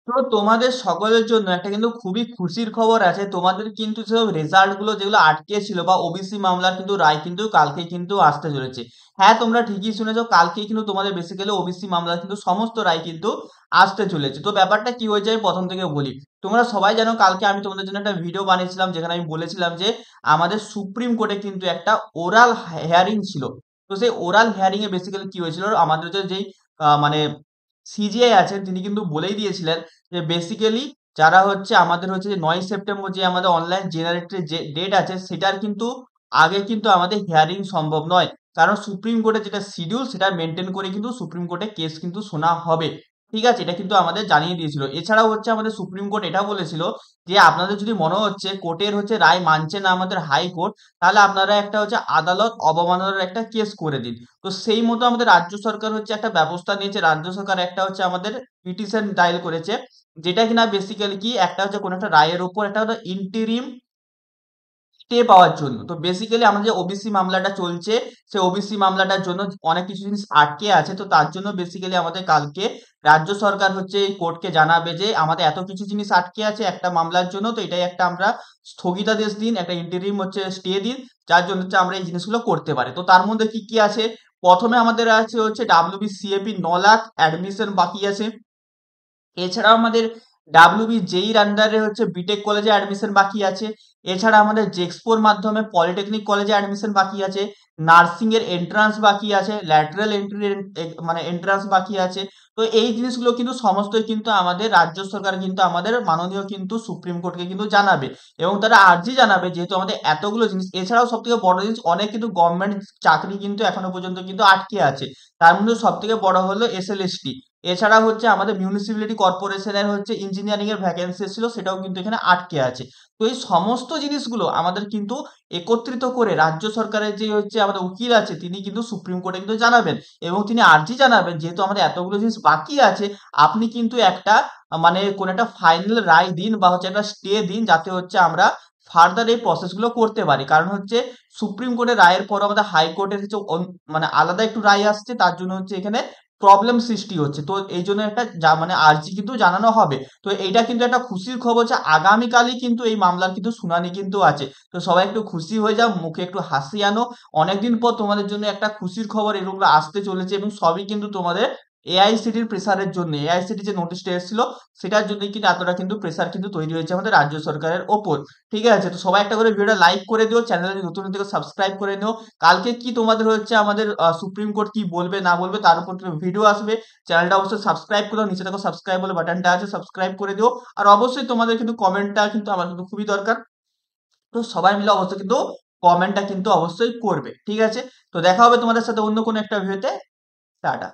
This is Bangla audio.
তো তোমাদের সকলের জন্য একটা কিন্তু খুবই খুশির খবর আছে। তোমাদের কিন্তু সব রেজাল্ট গুলো যেগুলো আটকে ছিল বা ওবিসি মামলার কিন্তু রায় কিন্তু কালকে কিন্তু আসতে চলেছে। হ্যাঁ, তোমরা ঠিকই শুনেছো, কালকেই কিন্তু তোমাদের বেসিক্যালি ওবিসি মামলার কিন্তু সমস্ত রায় কিন্তু আসতে চলেছে। তো ব্যাপারটা কি হয়েছে আমি প্রথম থেকে বলি। তোমরা সবাই জানো কালকে আমি তোমাদের জন্য একটা ভিডিও বানিয়েছিলাম যেখানে আমি বলেছিলাম যে আমাদের সুপ্রিম কোর্টে কিন্তু একটা ওরাল হিয়ারিং ছিল। তো সেই ওরাল হিয়ারিং এ বেসিক্যালি কি হয়েছিল, আমাদের যেই মানে সিজিআই আছেন তিনি কিন্তু বলেই দিয়েছিলেন যে বেসিক্যালি যারা হচ্ছে আমাদের হচ্ছে যে 9 সেপ্টেম্বর যে আমাদের অনলাইন জেনারেটেড যে ডেট আছে সেটার কিন্তু আগে কিন্তু আমাদের হিয়ারিং সম্ভব নয়। কারণ সুপ্রিম কোর্টে যেটা শিডিউল সেটা মেনটেন করে কিন্তু সুপ্রিম কোর্টে কেস কিন্তু শোনা হবে। ঠিক আছে, এটা কিন্তু আমাদের জানিয়ে দিয়েছিল। এছাড়াও হচ্ছে আমাদের সুপ্রিম কোর্ট এটা বলেছিল যে আপনাদের যদি মনে হচ্ছে কোর্টের হচ্ছে রায় মানছে না আমাদের হাইকোর্ট, তাহলে আপনারা একটা হচ্ছে আদালত অবমাননার একটা কেস করে দিন। তো সেই মতো আমাদের রাজ্য সরকার হচ্ছে একটা ব্যবস্থা নিয়েছে। রাজ্য সরকার একটা হচ্ছে আমাদের পিটিশন দায়ের করেছে, যেটা কিনা বেসিক্যালি কি একটা হচ্ছে কোনো একটা রায়ের উপর একটা হচ্ছে ইন্টেরিম স্টে পাওয়ার জন্য। তো বেসিক্যালি আমাদের যে ওবিসি মামলাটা চলছে সেই ওবিসি মামলাটার জন্য অনেক কিছু জিনিস আটকে আছে। তো তার জন্য বেসিক্যালি আমাদের কালকে রাজ্য সরকার হচ্ছে এই কোর্টকে জানাবে যে আমাদের এত কিছু জিনিস আটকে আছে একটা মামলার জন্য, তো এটাই একটা আমরা স্থগিতাদেশ দিন, একটা ইন্টারিম হচ্ছে স্টে দিন, যার জন্য হচ্ছে আমরা এই জিনিসগুলো করতে পারি। তো তার মধ্যে কি কি আছে, প্রথমে আমাদের আছে হচ্ছে ডাব্লিউবিসিএপি 9 লাখ অ্যাডমিশন বাকি আছে। এছাড়াও আমাদের ডাব্লিউবি জেইর আন্ডারে হচ্ছে বিটেক কলেজে অ্যাডমিশন বাকি আছে। এছাড়া আমাদের জেক্সপোর মাধ্যমে পলিটেকনিক কলেজে অ্যাডমিশন বাকি আছে। নার্সিং এর এন্ট্রান্স বাকি আছে, ল্যাটারাল এন্ট্রি মানে এন্ট্রান্স বাকি আছে। তো এই জিনিসগুলো কিন্তু সমস্তই কিন্তু আমাদের রাজ্য সরকার কিন্তু আমাদের মাননীয় কিন্তু সুপ্রিম কোর্টকে কিন্তু জানাবে, এবং তারা আর্জি জানাবে যেহেতু আমাদের এতগুলো জিনিস। এছাড়াও সব থেকে বড় জিনিস, অনেক কিন্তু গভর্নমেন্ট চাকরি কিন্তু এখনো পর্যন্ত কিন্তু আটকে আছে। তার মধ্যে সব থেকে বড় হলো এসএলএসটি। এছাড়া হচ্ছে আমাদের মিউনিসিপ্যালিটি কর্পোরেশনের হচ্ছে ইঞ্জিনিয়ারিং এর ভ্যাকেন্সি ছিল, সেটাও কিন্তু এখানে আটকে আছে। তো এই সমস্ত জিনিসগুলো আমাদের কিন্তু একত্রিত করে রাজ্য সরকারের যে হচ্ছে আমাদের উকিল আছে তিনি কিন্তু সুপ্রিম কোর্টে কিন্তু জানাবেন, এবং তিনি আর্জি জানাবেন যেহেতু আমাদের এতগুলো জিনিস বাকি আছে, আপনি কিন্তু একটা মানে কোন একটা ফাইনাল রায় দিন বা হচ্ছে একটা স্টে দিন, যাতে হচ্ছে আমরা ফার্দার এই প্রসেসগুলো করতে পারি। কারণ হচ্ছে সুপ্রিম কোর্টের রায়ের পর আমাদের হাইকোর্টের হচ্ছে মানে আলাদা একটু রায় আসছে, তার জন্য হচ্ছে এখানে প্রবলেম সৃষ্টি হচ্ছে। তো এই জন্য একটা মানে আর্জি কিন্তু জানানো হবে। তো এইটা কিন্তু একটা খুশির খবর যে আগামীকালই কিন্তু এই মামলার কিন্তু শুনানি কিন্তু আছে। তো সবাই একটু খুশি হয়ে যাও, মুখে একটু হাসি আনো। অনেকদিন পর তোমাদের জন্য একটা খুশির খবর এগুলো আসতে চলেছে, এবং সবই কিন্তু তোমাদের এআইসিটির প্রেসারের জন্য। এআইসিটি যে নোটিশটা এসেছিল সেটার জন্য কিন্তু এতটা কিন্তু প্রেসার কিন্তু তৈরি হয়েছে আমাদের রাজ্য সরকারের ওপর। ঠিক আছে, তো সবাই একটা করে ভিডিওটা লাইক করে দিও, চ্যানেলে নতুন থেকে সাবস্ক্রাইব করে নিও। কালকে কি তোমাদের হচ্ছে আমাদের সুপ্রিম কোর্ট কি বলবে না বলবে তার উপর ভিডিও আসবে। চ্যানেলটা অবশ্যই সাবস্ক্রাইব করো, নিচে দেখো সাবস্ক্রাইব বলে বাটনটা আছে, সাবস্ক্রাইব করে দিও। আর অবশ্যই তোমাদের কিন্তু কমেন্টটা কিন্তু আমার কিন্তু খুবই দরকার। তো সবাই মিলে অবশ্যই কিন্তু কমেন্টটা কিন্তু অবশ্যই করবে। ঠিক আছে, তো দেখা হবে তোমাদের সাথে অন্য কোনো একটা ভিডিওতে। টাটা।